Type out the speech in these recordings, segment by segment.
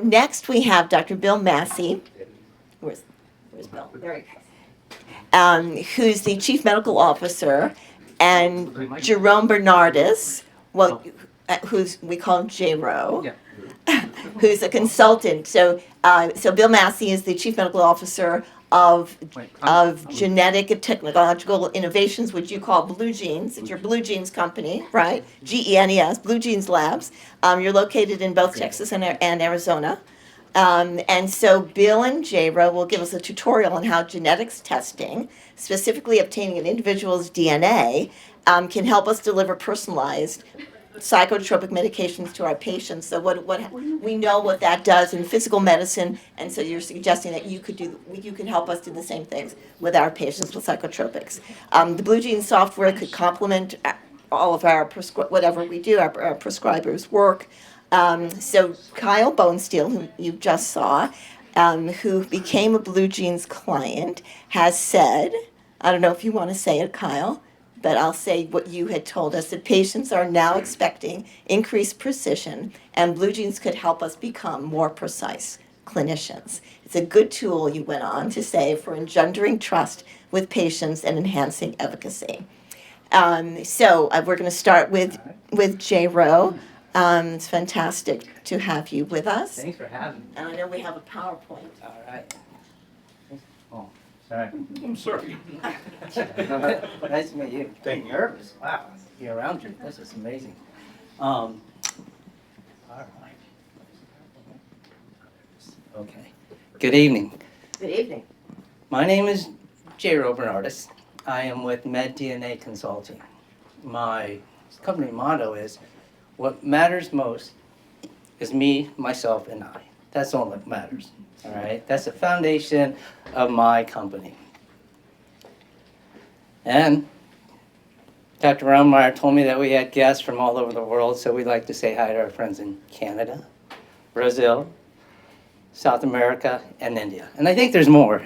Next, we have Dr. Bill Massey. Where's Bill? There he goes. Who's the Chief Medical Officer, and Jerome Bernardis, well, who's we call him J-Ro, who's a consultant. So Bill Massey is the Chief Medical Officer of Genetic and Technological Innovations, which you call Blue Genes. It's your Blue Genes company, right? GENES, Blue Genes Labs. You're located in both Texas and Arizona. And so Bill and J-Ro will give us a tutorial on how genetics testing, specifically obtaining an individual's DNA, can help us deliver personalized psychotropic medications to our patients. So what we know what that does in physical medicine, and so you're suggesting that you can help us do the same things with our patients with psychotropics. The Blue Gene software could complement all of our whatever we do, our prescribers' work. So Kyle Bonesteel, who you just saw, who became a Blue Genes client, has said, I don't know if you want to say it, Kyle, but I'll say what you had told us, that patients are now expecting increased precision, and Blue Genes could help us become more precise clinicians. It's a good tool, you went on to say, for engendering trust with patients and enhancing efficacy. We're going to start with J-Ro. It's fantastic to have you with us. Thanks for having me. And I know we have a PowerPoint. All right. Oh, sorry. I'm sorry. Nice to meet you. Thank you. Nervous. Wow. Be around you. This is amazing. All right. Okay. Good evening. Good evening. My name is Jerome Bernardis. I am with MedDNA Consulting. My company motto is, what matters most is me, myself, and I. That's all that matters. All right? That's the foundation of my company. And Dr. Roundmeyer told me that we had guests from all over the world, so we'd like to say hi to our friends in Canada, Brazil, South America, and India. And I think there's more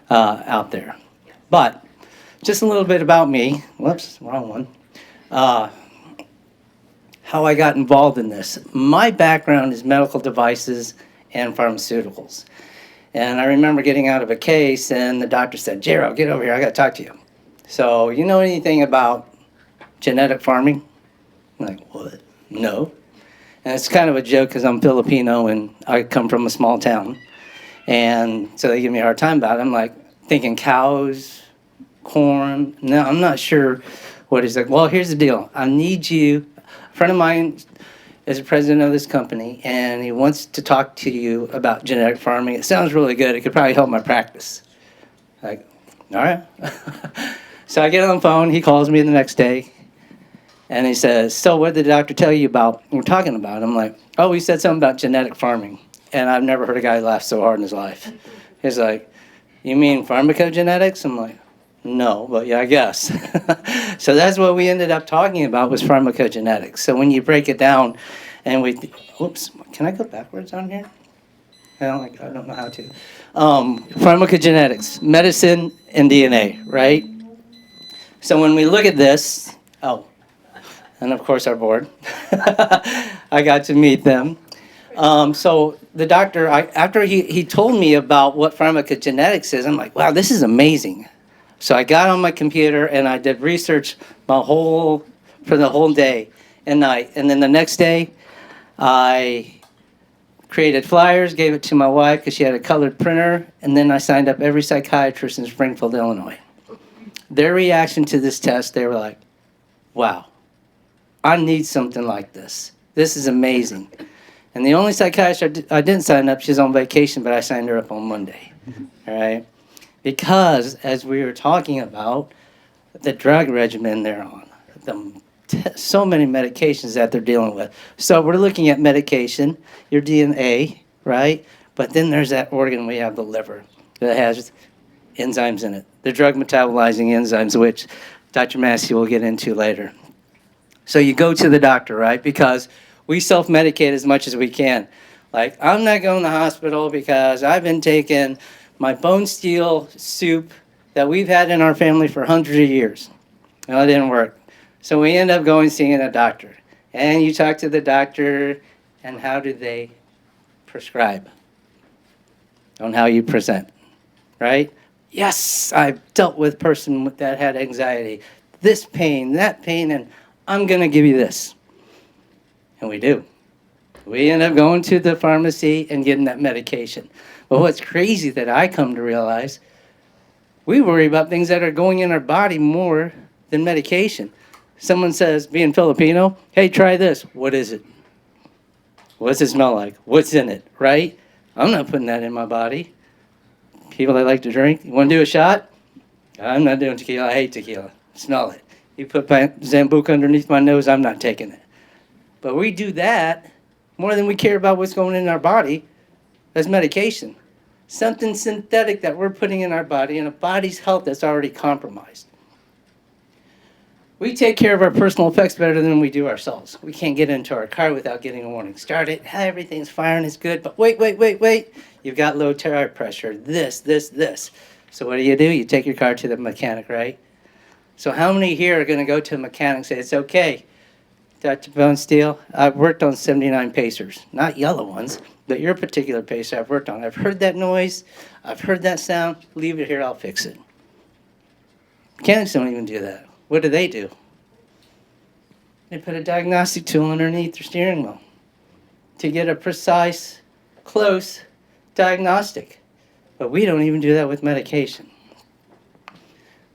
out there. But just a little bit about me. Whoops, wrong one. How I got involved in this. My background is medical devices and pharmaceuticals. And I remember getting out of a case and the doctor said, "Jerome, get over here, I gotta talk to you." So, you know anything about genetic farming? I'm like, what? No. And it's kind of a joke because I'm Filipino and I come from a small town. And so they give me a hard time about it. I'm like thinking cows, corn. No, I'm not sure what he's like. Well, here's the deal. I need you. A friend of mine is the president of this company, and he wants to talk to you about genetic farming. It sounds really good. It could probably help my practice. Like, all right. So I get on the phone. He calls me the next day, and he says, "So what did the doctor tell you about what we're talking about?" I'm like, "Oh, he said something about genetic farming." And I've never heard a guy laugh so hard in his life. He's like, "You mean pharmacogenetics?" I'm like, "No, but yeah, I guess." So that's what we ended up talking about, was pharmacogenetics. So when you break it down and oops, can I go backwards on here? I don't know how to. Pharmacogenetics, medicine and DNA, right? So when we look at this, and of course our board, I got to meet them. So the doctor, after he told me about what pharmacogenetics is, I'm like, wow, this is amazing. So I got on my computer and I did research for the whole day and night. And then the next day, I created flyers, gave it to my wife because she had a colored printer, and then I signed up every psychiatrist in Springfield, Illinois. Their reaction to this test, they were like, wow, I need something like this. This is amazing. And the only psychiatrist I didn't sign up, she's on vacation, but I signed her up on Monday. All right? Because, as we were talking about, the drug regimen they're on, so many medications that they're dealing with. So we're looking at medication, your DNA, right? But then there's that organ we have, the liver, that has enzymes in it, the drug metabolizing enzymes, which Dr. Massey will get into later. So you go to the doctor, right? Because we self-medicate as much as we can. Like, I'm not going to the hospital because I've been taking my bone steel soup that we've had in our family for hundreds of years. Well, it didn't work. So we end up seeing a doctor. And you talk to the doctor, and how do they prescribe on how you present, right? Yes, I've dealt with a person that had anxiety, this pain, that pain, and I'm going to give you this. And we do. We end up going to the pharmacy and getting that medication. But what's crazy that I come to realize, we worry about things that are going in our body more than medication. Someone says, being Filipino, hey, try this. What is it? What's it smell like? What's in it, right? I'm not putting that in my body. People that like to drink, you want to do a shot? I'm not doing tequila. I hate tequila. Smell it. You put Zambuca underneath my nose, I'm not taking it. But we do that more than we care about what's going in our body as medication. Something synthetic that we're putting in our body and a body's health that's already compromised. We take care of our personal effects better than we do ourselves. We can't get into our car without getting a warning. Start it, everything's firing, it's good, but wait. You've got low tire pressure, this. So what do? You take your car to the mechanic, right? So how many here are going to go to a mechanic and say, it's okay, Dr. Bone Steel, I've worked on 79 Pacers, not yellow ones, but your particular Pacer I've worked on. I've heard that noise, I've heard that sound, leave it here, I'll fix it. Mechanics don't even do that. What do? They put a diagnostic tool underneath their steering wheel to get a precise, close diagnostic. But we don't even do that with medication.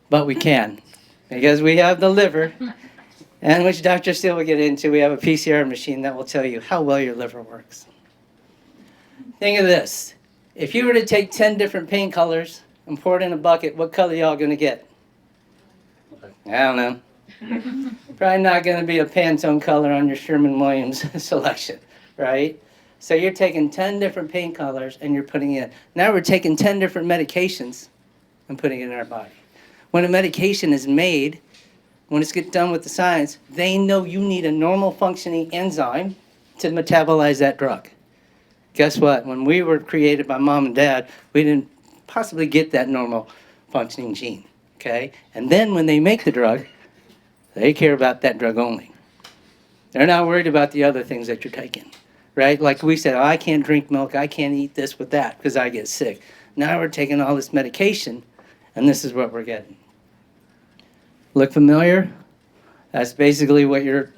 But we can, because we have the liver, and which Dr. Steele will get into, we have a PCR machine that will tell you how well your liver works. Think of this. If you were to take 10 different paint colors and pour it in a bucket, what color y'all going to get? I don't know. Probably not going to be a Pantone color on your Sherman-Williams selection, right? So you're taking 10 different paint colors and you're putting in. Now we're taking 10 different medications and putting it in our body. When a medication is made, when it's get done with the science, they know you need a normal functioning enzyme to metabolize that drug. Guess what? When we were created by mom and dad, we didn't possibly get that normal functioning gene, okay? And then when they make the drug, they care about that drug only. They're not worried about the other things that you're taking, right? Like we said, oh, I can't drink milk, I can't eat this with that because I get sick. Now we're taking all this medication, and this is what we're getting. Look familiar? That's basically what your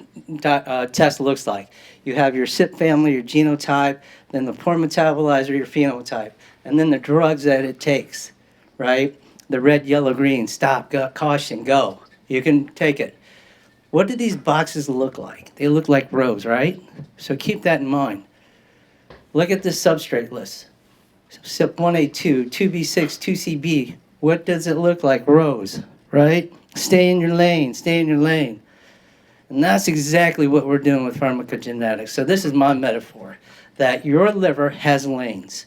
test looks like. You have your CYP family, your genotype, then the poor metabolizer, your phenotype, and then the drugs that it takes, right? The red, yellow, green, stop, go, caution, go. You can take it. What do these boxes look like? They look like rows, right? So keep that in mind. Look at this substrate list. CYP 1A2, 2B6, 2CB. What does it look like? Rows, right? Stay in your lane, stay in your lane. And that's exactly what we're doing with pharmacogenetics. So this is my metaphor, that your liver has lanes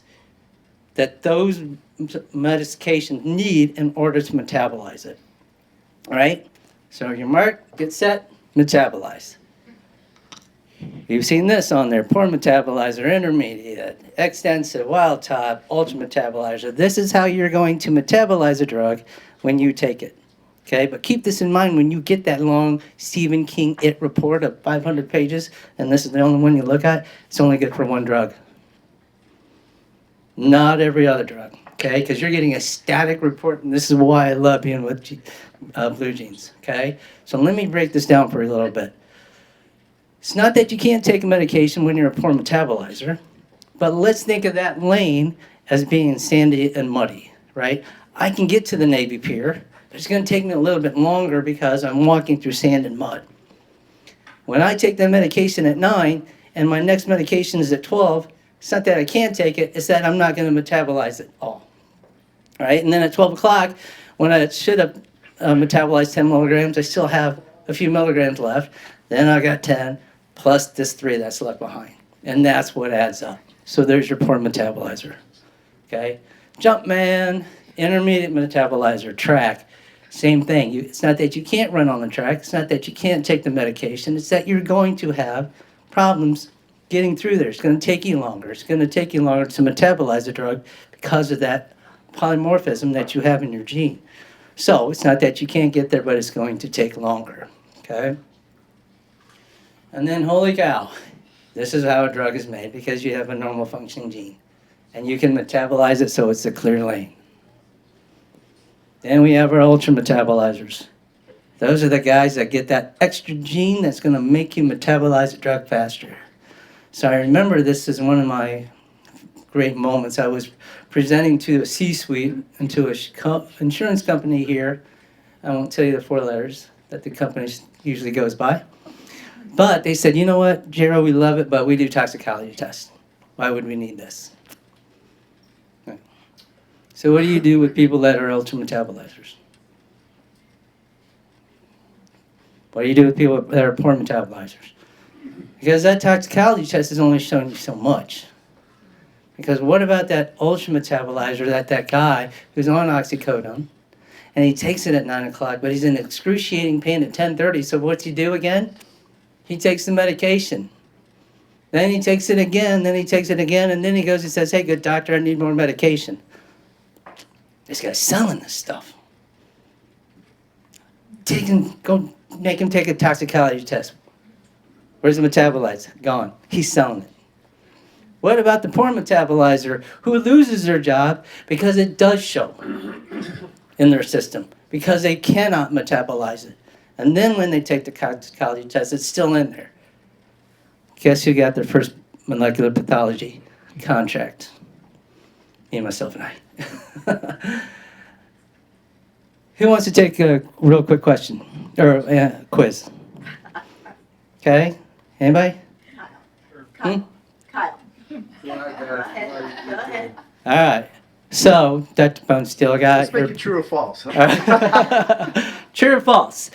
that those medications need in order to metabolize it, all right? So your mark, get set, metabolize. You've seen this on there, poor metabolizer, intermediate, extensive, wild type, ultra metabolizer. This is how you're going to metabolize a drug when you take it. Okay, but keep this in mind when you get that long Stephen King IT report of 500 pages, and this is the only one you look at, it's only good for one drug. Not every other drug, okay? Because you're getting a static report, and this is why I love being with Blue Jeans, okay? So let me break this down for you a little bit. It's not that you can't take a medication when you're a poor metabolizer, but let's think of that lane as being sandy and muddy, right? I can get to the Navy Pier, but it's going to take me a little bit longer because I'm walking through sand and mud. When I take the medication at 9 and my next medication is at 12, it's not that I can't take it, it's that I'm not going to metabolize it all. All right, and then at 12 o'clock, when I should have metabolized 10 milligrams, I still have a few milligrams left. Then I got 10 plus this 3 that's left behind. And that's what adds up. So there's your poor metabolizer. Okay? Jumpman, intermediate metabolizer, track. Same thing. It's not that you can't run on the track. It's not that you can't take the medication. It's that you're going to have problems getting through there. It's going to take you longer. It's going to take you longer to metabolize the drug because of that polymorphism that you have in your gene. So it's not that you can't get there, but it's going to take longer. Okay? And then, holy cow, This is how a drug is made because you have a normal functioning gene. And you can metabolize it so it's a clear lane. Then we have our ultra metabolizers. Those are the guys that get that extra gene that's going to make you metabolize the drug faster. So I remember this is one of my great moments. I was presenting to a C-suite and to an insurance company here. I won't tell you the 4 letters that the company usually goes by. But they said, you know what, Jero, we love it, but we do toxicology tests. Why would we need this? Right. So what do you do with people that are ultra metabolizers? What do you do with people that are poor metabolizers? Because that toxicology test is only showing you so much. Because what about that ultra metabolizer, that guy who's on oxycodone, and he takes it at 9 o'clock, but he's in excruciating pain at 10:30, so what's he do again? He takes the medication. Then he takes it again, then he takes it again, and then he goes and says, hey, good doctor, I need more medication. This guy's selling this stuff. Go make him take a toxicology test. Where's the metabolites? Gone. He's selling it. What about the poor metabolizer who loses their job because it does show in their system, because they cannot metabolize it? And then when they take the toxicology test, it's still in there. Guess who got their first molecular pathology contract? Me, myself, and I. Who wants to take a real quick question or quiz? Okay, anybody? Kyle. Kyle. Go ahead. All right. So, Dr. Bone still got. Let's make it true or false. True or false?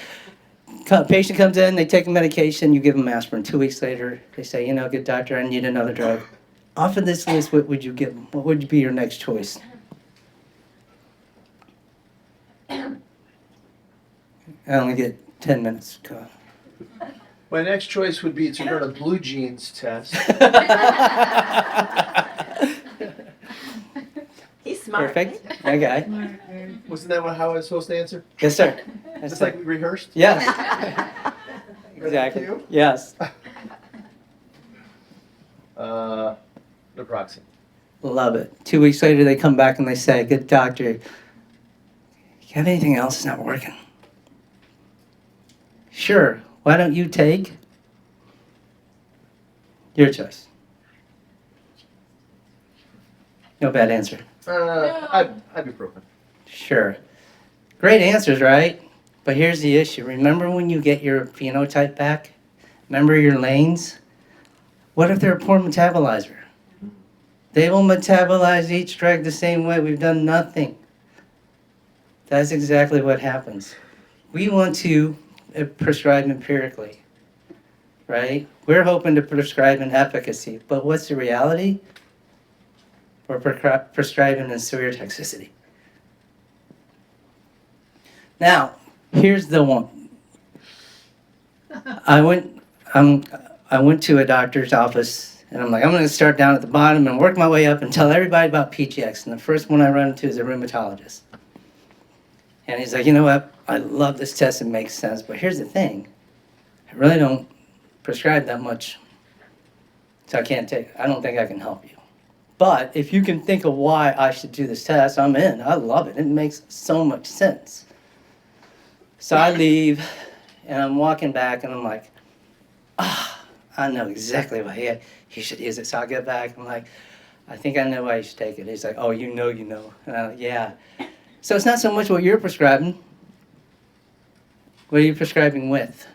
Patient comes in, they take a medication, you give them aspirin. 2 weeks later, they say, you know, good doctor, I need another drug. Off of this list, what would you give them? What would be your next choice? I only get 10 minutes. Go on. My next choice would be to run a blue jeans test. He's smart. Perfect. Okay. Wasn't that how I was supposed to answer? Yes, sir. Yes, Just sir. like we rehearsed? Yes. Exactly. You? Yes. Naproxen. Love it. 2 weeks later, they come back and they say, good doctor, you have anything else that's not working? Sure. Why don't you take your choice? No bad answer. Ibuprofen. Sure. Great answers, right? But here's the issue. Remember when you get your phenotype back? Remember your lanes? What if they're a poor metabolizer? They will metabolize each drug the same way. We've done nothing. That's exactly what happens. We want to prescribe empirically, right? We're hoping to prescribe an efficacy, but what's the reality? We're prescribing in severe toxicity. Now, here's the one. I went to a doctor's office, and I'm like, I'm going to start down at the bottom and work my way up and tell everybody about PGX. And the first one I run into is a rheumatologist. And he's like, you know what? I love this test. It makes sense. But here's the thing. I really don't prescribe that much. So I don't think I can help you. But if you can think of why I should do this test, I'm in. I love it. It makes so much sense. So I leave, and I'm walking back, and I'm like, I know exactly why he should use it. So I get back, I'm like, I think I know why you should take it. He's like, oh, you know. And I'm like, yeah. So it's not so much what you're prescribing. What are you prescribing with?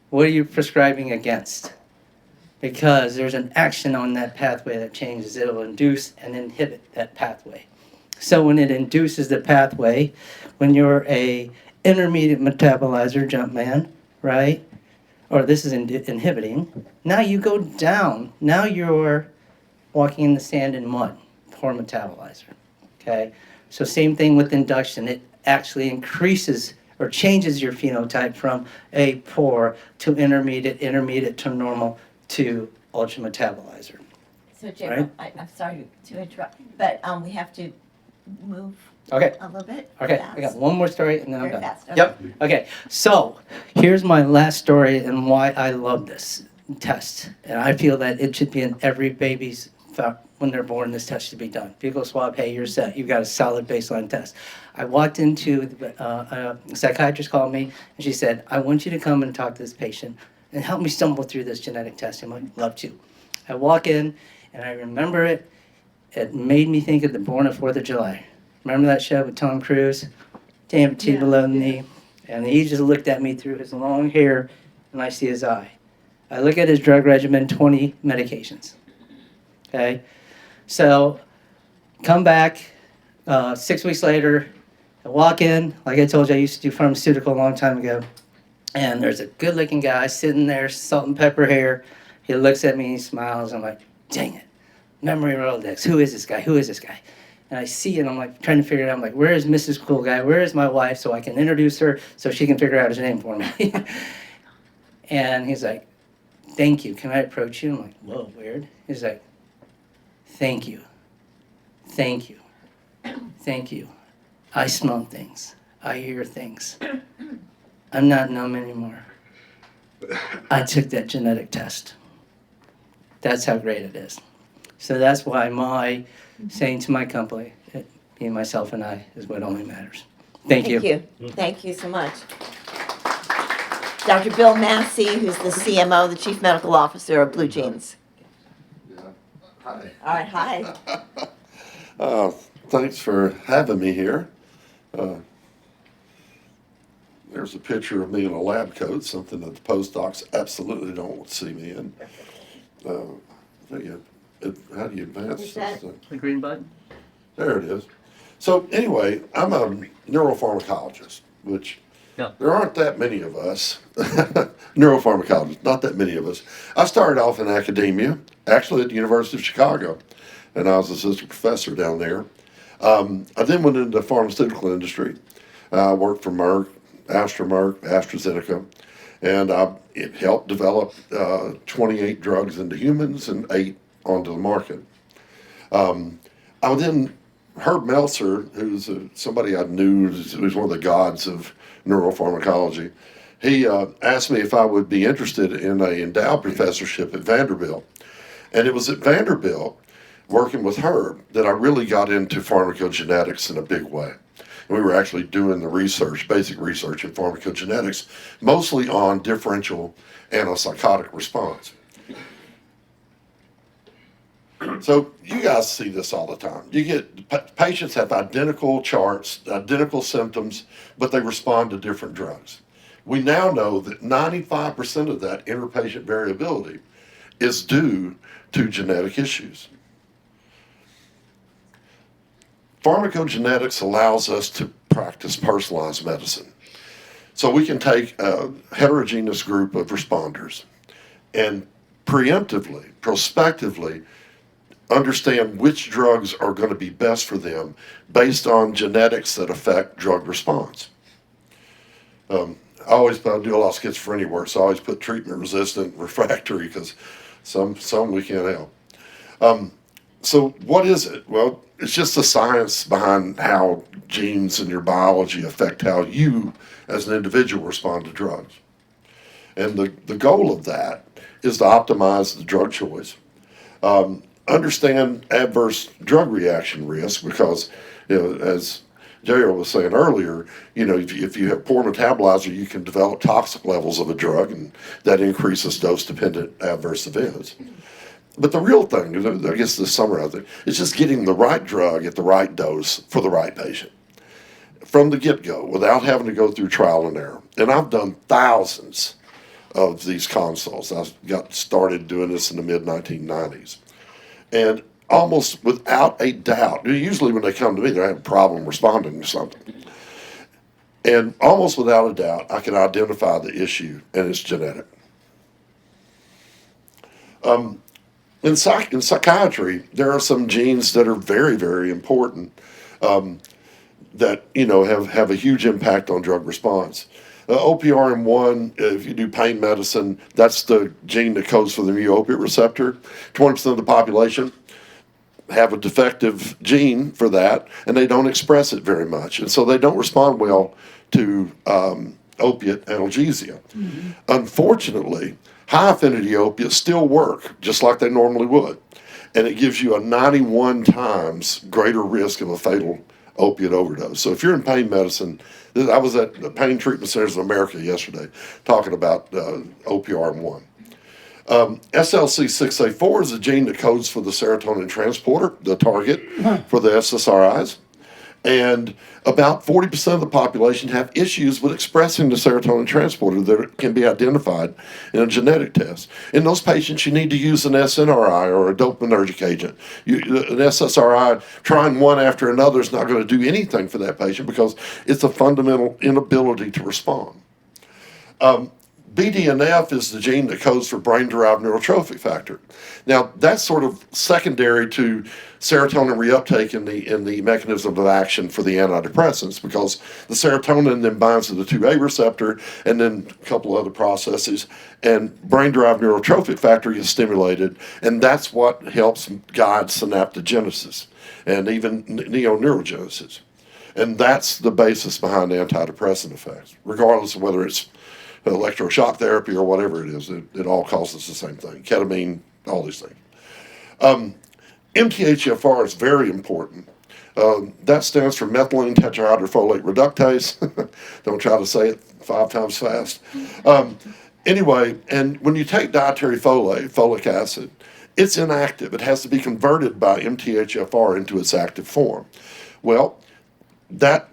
What are you prescribing against? Because there's an action on that pathway that changes. It'll induce and inhibit that pathway. So when it induces the pathway, when you're a intermediate metabolizer, jump man, right? Or this is inhibiting. Now you go down. Now you're walking in the sand and mud, poor metabolizer, okay? So same thing with induction. It actually increases or changes your phenotype from a poor to intermediate to normal to ultra metabolizer. So, Jerome, I'm sorry to interrupt, but we have to move Okay. a little bit. Okay, fast. I got one more story and then I'm Very done. fast, okay. Yep. Okay, so here's my last story and why I love this. test. And I feel that it should be in every baby's, when they're born, this test should be done. Fecal swab, hey, you're set. You've got a solid baseline test. I walked into, a psychiatrist called me, and she said, I want you to come and talk to this patient and help me stumble through this genetic test. I'm like, love to. I walk in, and I remember it. It made me think of the Born on 4th of July. Remember that show with Tom Cruise? Damn, two below the knee. And he just looked at me through his long hair, and I see his eye. I look at his drug regimen, 20 medications. Okay? So, come back 6 weeks later. I walk in, like I told you, I used to do pharmaceutical a long time ago. And there's a good-looking guy sitting there, salt and pepper hair. He looks at me, he smiles. I'm like, dang it. Memory Rolodex. Who is this guy? Who is this guy? And I see it, I'm like trying to figure it out. I'm like, where is Mrs. Cool Guy? Where is my wife so I can introduce her so she can figure out his name for me? And he's like, thank you. Can I approach you? I'm like, whoa, weird. He's like, thank you. Thank you. Thank you. I smell things. I hear things. I'm not numb anymore. I took that genetic test. That's how great it is. So that's why my saying to my company, me, myself, and I, is what only matters. Thank you. Thank you so much. Dr. Bill Massey, who's the CMO, the Chief Medical Officer of Blue Jeans. Hi. All right, hi. Thanks for having me here. There's a picture of me in a lab coat, something that the postdocs absolutely don't want to see me in. How do you advance Is this that- thing? The green button? There it is. So anyway, I'm a neuropharmacologist, which there aren't that many of us. Neuropharmacologists, not that many of us. I started off in academia, actually at the University of Chicago, and I was assistant professor down there. I then went into the pharmaceutical industry. I worked for Merck, AstraZeneca, and it helped develop 28 drugs into humans and 8 onto the market. I then, Herb Meltzer, who's somebody I knew who's one of the gods of neuropharmacology, he asked me if I would be interested in an endowed professorship at Vanderbilt. And it was at Vanderbilt, working with Herb, that I really got into pharmacogenetics in a big way. And we were actually doing the research, basic research in pharmacogenetics, mostly on differential antipsychotic response. So you guys see this all the time. You get patients have identical charts, identical symptoms, but they respond to different drugs. We now know that 95% of that interpatient variability is due to genetic issues. Pharmacogenetics allows us to practice personalized medicine. So we can take a heterogeneous group of responders and preemptively, prospectively, understand which drugs are going to be best for them based on genetics that affect drug response. I do a lot of schizophrenia work, so I always put treatment resistant, refractory, because some we can't help. So what is it? Well, it's just the science behind how genes in your biology affect how you as an individual respond to drugs. And the goal of that is to optimize the drug choice. Understand adverse drug reaction risk, because, as Jerome was saying earlier, if you have poor metabolizer, you can develop toxic levels of a drug, and that increases dose-dependent adverse events. But the real thing, I guess to summarize it, is just getting the right drug at the right dose for the right patient from the get-go, without having to go through trial and error. And I've done thousands of these consults. I got started doing this in the mid-1990s. And almost without a doubt, usually when they come to me, they have a problem responding to something. And almost without a doubt, I can identify the issue, and it's genetic. In psychiatry, there are some genes that are very, very important that have a huge impact on drug response. OPRM1, if you do pain medicine, that's the gene that codes for the mu opiate receptor. 20% of the population have a defective gene for that, and they don't express it very much. And so they don't respond well to opiate analgesia. Unfortunately, high affinity opiates still work just like they normally would. And it gives you a 91 times greater risk of a fatal opiate overdose. So if you're in pain medicine, I was at the Pain Treatment Centers of America yesterday talking about OPRM1. SLC6A4 is a gene that codes for the serotonin transporter, the target for the SSRIs. And about 40% of the population have issues with expressing the serotonin transporter that can be identified in a genetic test. In those patients, you need to use an SNRI or a dopaminergic agent. An SSRI, trying one after another, is not going to do anything for that patient because it's a fundamental inability to respond. BDNF is the gene that codes for brain-derived neurotrophic factor. Now, that's sort of secondary to serotonin reuptake in the mechanism of action for the antidepressants, because the serotonin then binds to the 2A receptor and then a couple other processes, and brain-derived neurotrophic factor is stimulated, and that's what helps guide synaptogenesis and even neoneurogenesis. And that's the basis behind antidepressant effects, regardless of whether it's electroshock therapy or whatever it is. It all causes the same thing. Ketamine, all these things. MTHFR is very important. That stands for methylene tetrahydrofolate reductase. Don't try to say it 5 times fast. Anyway, and when you take dietary folic acid, it's inactive. It has to be converted by MTHFR into its active form. Well, it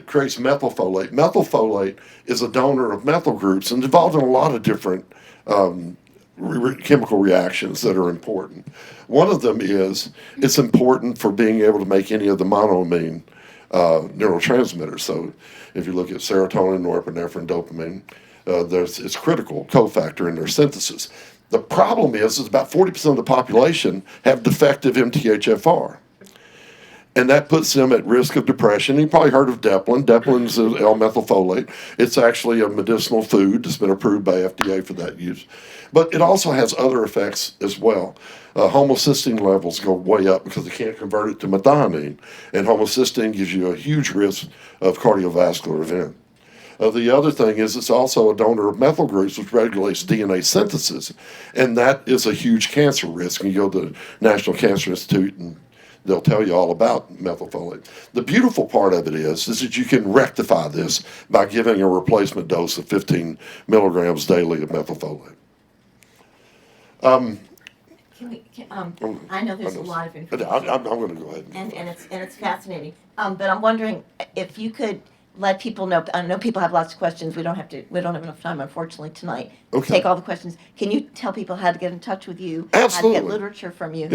creates methylfolate. Methylfolate is a donor of methyl groups and involved in a lot of different chemical reactions that are important. One of them is it's important for being able to make any of the monoamine neurotransmitters. So if you look at serotonin, norepinephrine, dopamine, it's critical cofactor in their synthesis. The problem is about 40% of the population have defective MTHFR. And that puts them at risk of depression. You've probably heard of Deplin. Deplin is L-methylfolate. It's actually a medicinal food that's been approved by FDA for that use. But it also has other effects as well. Homocysteine levels go way up because they can't convert it to methionine. And homocysteine gives you a huge risk of cardiovascular event. The other thing is it's also a donor of methyl groups, which regulates DNA synthesis. And that is a huge cancer risk. And you go to the National Cancer Institute and they'll tell you all about methylfolate. The beautiful part of it is that you can rectify this by giving a replacement dose of 15 milligrams daily of methylfolate. I know there's a lot of information. I'm going to go ahead. And it's fascinating. But I'm wondering if you could let people know. I know people have lots of questions. We don't have enough time, unfortunately, tonight to Okay. take all the questions. Can you tell people how to get in touch with you? Absolutely. How to get literature from you?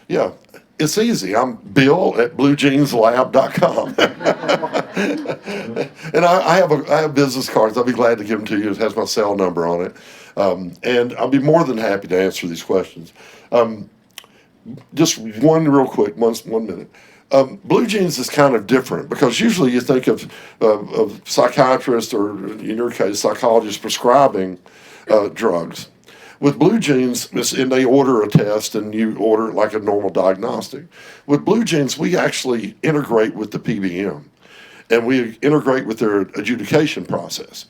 Yeah. It's easy. I'm bill@bluejeanslab.com. And I have business cards. I'll be glad to give them to you. It has my cell number on it. And I'll be more than happy to answer these questions. Just one real quick, one minute. Blue Jeans is kind of different because usually you think of psychiatrists or, in your case, psychologists prescribing drugs. With Blue Jeans, and they order a test and you order it like a normal diagnostic. With Blue Jeans, we actually integrate with the PBM and we integrate with their adjudication process.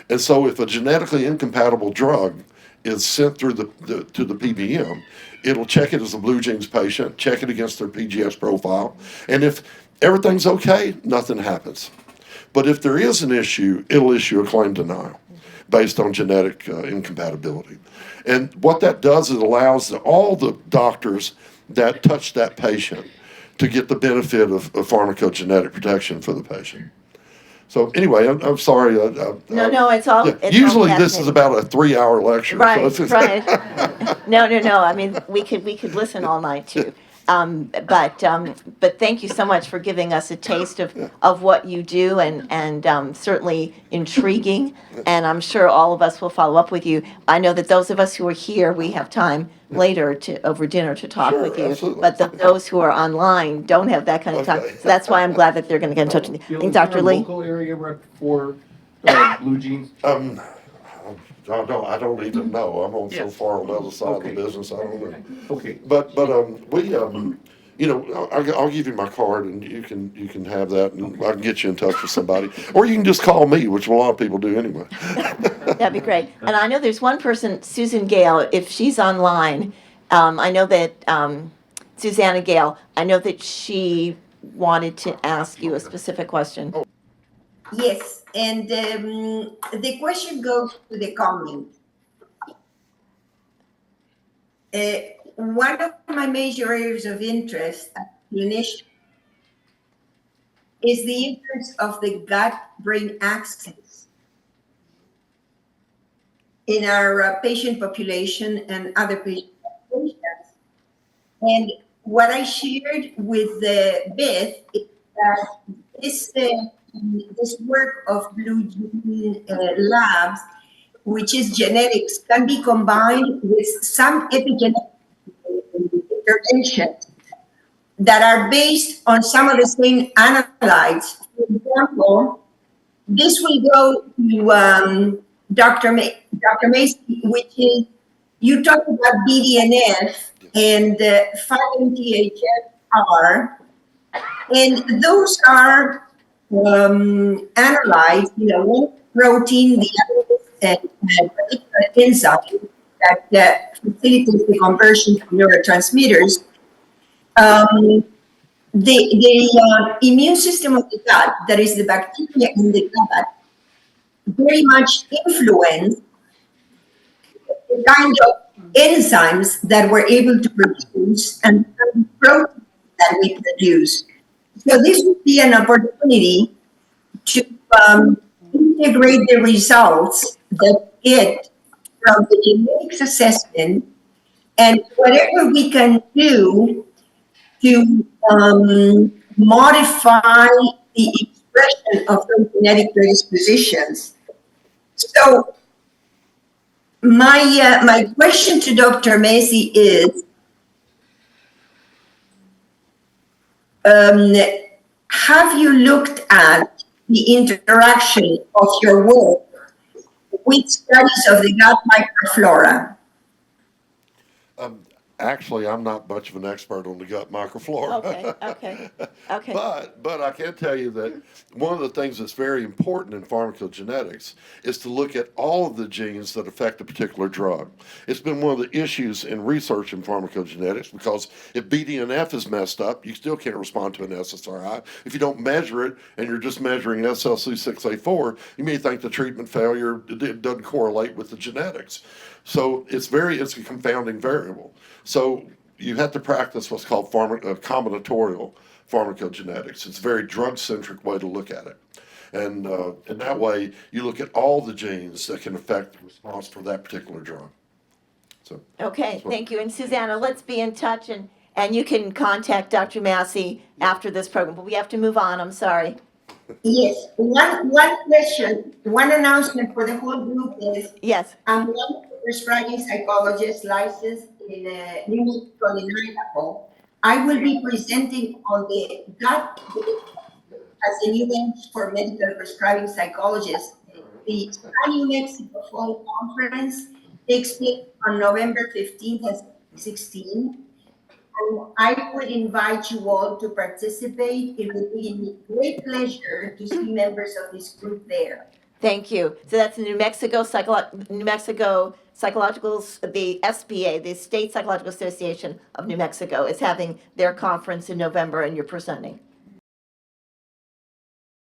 And so if a genetically incompatible drug is sent through to the PBM, it'll check it as a Blue Jeans patient, check it against their PGS profile, and if everything's okay, nothing happens. But if there is an issue, it'll issue a claim denial based on genetic incompatibility. And what that does is it allows all the doctors that touch that patient to get the benefit of pharmacogenetic protection for the patient. So anyway, I'm sorry. No, it's all. Yeah, It's usually all this is about a 3-hour lecture. Right, So right. No. I mean, we could listen all night too. But thank you so much for giving us a taste of what you do, and certainly intriguing. And I'm sure all of us will follow up with you. I know that those of us who are here, we have time later over dinner to talk Sure, with you. absolutely. But those who are online don't have that kind of time. Okay. So that's why I'm glad that they're going to get in touch with you. I think Dr. Lee. Local area rep for Blue Jeans? I don't even know. I'm on so Yeah. far on the other side of Okay. the business. I don't know. Okay. But we you know, I'll give you my card and you can have that and I can get you in touch with somebody. Or you can just call me, which a lot of people do anyway. That'd be great. And I know there's one person, Susan Gale, if she's online, I know that, Susanna Gale, I know that she wanted to ask you a specific question. Yes, and the question goes to the comment. One of my major areas of interest as a clinician is the influence of the gut-brain axis in our patient population and other patient populations. And what I shared with Beth is that this work of Blue Gene Labs, which is genetics, can be combined with some epigenetic interventions that are based on some of the same analytes. For example, this will go to Dr. Massey, which is, you talked about BDNF and 5-MTHFR, and those are analyzed, one protein, the other is a particular enzyme that facilitates the conversion to neurotransmitters. The immune system of the gut, that is the bacteria in the gut, very much influence the kind of enzymes that we're able to produce and the proteins that we produce. So this would be an opportunity to integrate the results that we get from the genetics assessment and whatever we can do to modify the expression of those genetic predispositions. So my question to Dr. Massey is, have you looked at the interaction of your work with studies of the gut microflora? Actually, I'm not much of an expert on the gut microflora. Okay. But I can tell you that one of the things that's very important in pharmacogenetics is to look at all of the genes that affect a particular drug. It's been one of the issues in research in pharmacogenetics because if BDNF is messed up, you still can't respond to an SSRI. If you don't measure it and you're just measuring SLC6A4, you may think the treatment failure doesn't correlate with the genetics. So it's a confounding variable. So you have to practice what's called combinatorial pharmacogenetics. It's a very drug-centric way to look at it. And in that way, you look at all the genes that can affect the response for that particular drug. So Okay, thank you. And Susanna, let's be in touch and you can contact Dr. Massey after this program, but we have to move on, I'm sorry. Yes, one question, one announcement for the whole group is, Yes, I'm one prescribing psychologist licensed in New Mexico and Idaho. I will be presenting on the gut as a new bench for medical prescribing psychologists. The New Mexico Fall Conference takes place on November 15th and 16th. And I would invite you all to participate. It would be a great pleasure to see members of this group there. thank you. So that's the New Mexico Psychological, the SBA, the State Psychological Association of New Mexico, is having their conference in November and you're presenting.